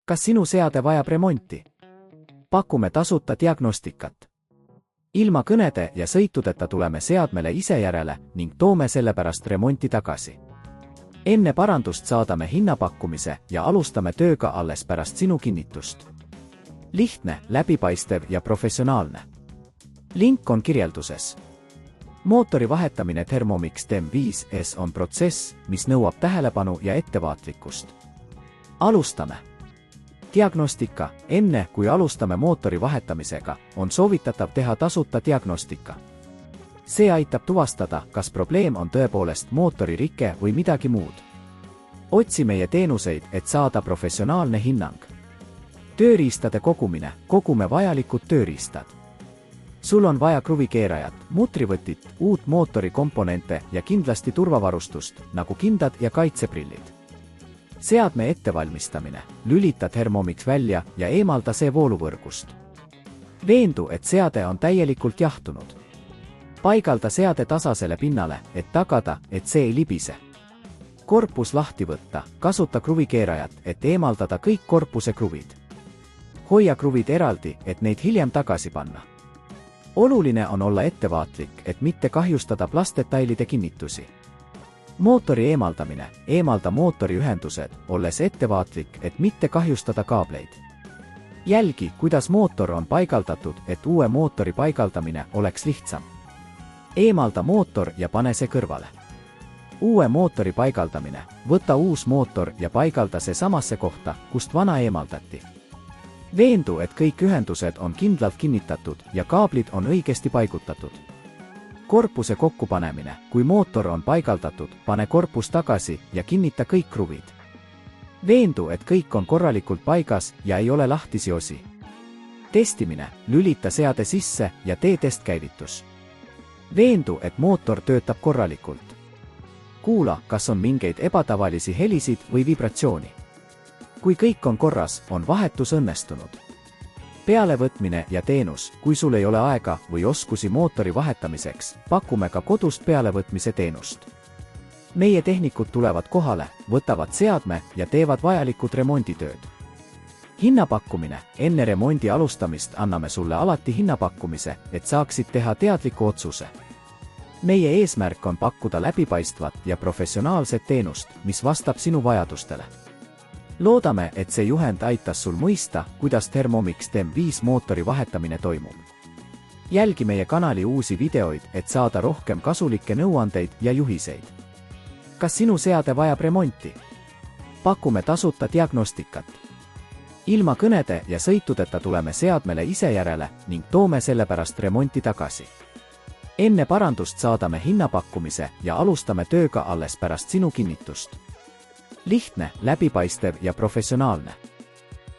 Kas sinu seade vajab remonti? Pakume tasuta diagnostikat. Ilma kõnede ja sõitudeta tuleme seadmele ise järele ning toome sellepärast remonti tagasi. Enne parandust saadame hinnapakkumise ja alustame tööga alles pärast sinu kinnitust. Lihtne, läbipaistev ja professionaalne. Link on kirjelduses. Mootori vahetamine Thermomix TEM 5S on protsess, mis nõuab tähelepanu ja ettevaatlikkust. Alustame. Diagnostika. Enne kui alustame mootori vahetamisega, on soovitatav teha tasuta diagnostika. See aitab tuvastada, kas probleem on tõepoolest mootori rike või midagi muud. Otsi meie teenuseid, et saada professionaalne hinnang. Tööriistade kogumine. Kogume vajalikud tööriistad. Sul on vaja kruvikeerajat, mutrivõtit, uut mootori komponente ja kindlasti turvavarustust, nagu kindad ja kaitseprillid. Seadme ettevalmistamine. Lülita Thermomix välja ja eemalda see vooluvõrgust. Veendu, et seade on täielikult jahtunud. Paigalda seade tasasele pinnale, et tagada, et see ei libise. Korpus lahti võtta. Kasuta kruvikeerajat, et eemaldada kõik korpuse kruvid. Hoia kruvid eraldi, et neid hiljem tagasi panna. Oluline on olla ettevaatlik, et mitte kahjustada plastdetailide kinnitusi. Mootori eemaldamine. Eemalda mootori ühendused, olles ettevaatlik, et mitte kahjustada kaableid. Jälgi, kuidas mootor on paigaldatud, et uue mootori paigaldamine oleks lihtsam. Eemalda mootor ja pane see kõrvale. Uue mootori paigaldamine. Võta uus mootor ja paigalda see samasse kohta, kust vana eemaldati. Veendu, et kõik ühendused on kindlalt kinnitatud ja kaablid on õigesti paigutatud. Korpuse kokkupanemine. Kui mootor on paigaldatud, pane korpus tagasi ja kinnita kõik kruvid. Veendu, et kõik on korralikult paigas ja ei ole lahtisi osi. Testimine. Lülita seade sisse ja tee testkäivitus. Veendu, et mootor töötab korralikult. Kuula, kas on mingeid ebatavalisi helisid või vibratsiooni. Kui kõik on korras, on vahetus õnnestunud. Pealevõtmine ja teenus. Kui sul ei ole aega või oskusi mootori vahetamiseks, pakume ka kodust pealevõtmise teenust. Meie tehnikud tulevad kohale, võtavad seadme ja teevad vajalikud remonditööd. Hinnapakkumine. Enne remondi alustamist anname sulle alati hinnapakkumise, et saaksid teha teadliku otsuse. Meie eesmärk on pakkuda läbipaistvat ja professionaalset teenust, mis vastab sinu vajadustele. Loodame, et see juhend aitas sul mõista, kuidas Thermomix TEM 5 mootori vahetamine toimub. Jälgi meie kanali uusi videoid, et saada rohkem kasulikke nõuandeid ja juhiseid. Kas sinu seade vajab remonti? Pakume tasuta diagnostikat. Ilma kõnede ja sõitudeta tuleme seadmele ise järele ning toome sellepärast remonti tagasi. Enne parandust saadame hinnapakkumise ja alustame tööga alles pärast sinu kinnitust. Lihtne, läbipaistev ja professionaalne.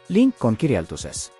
Link on kirjelduses.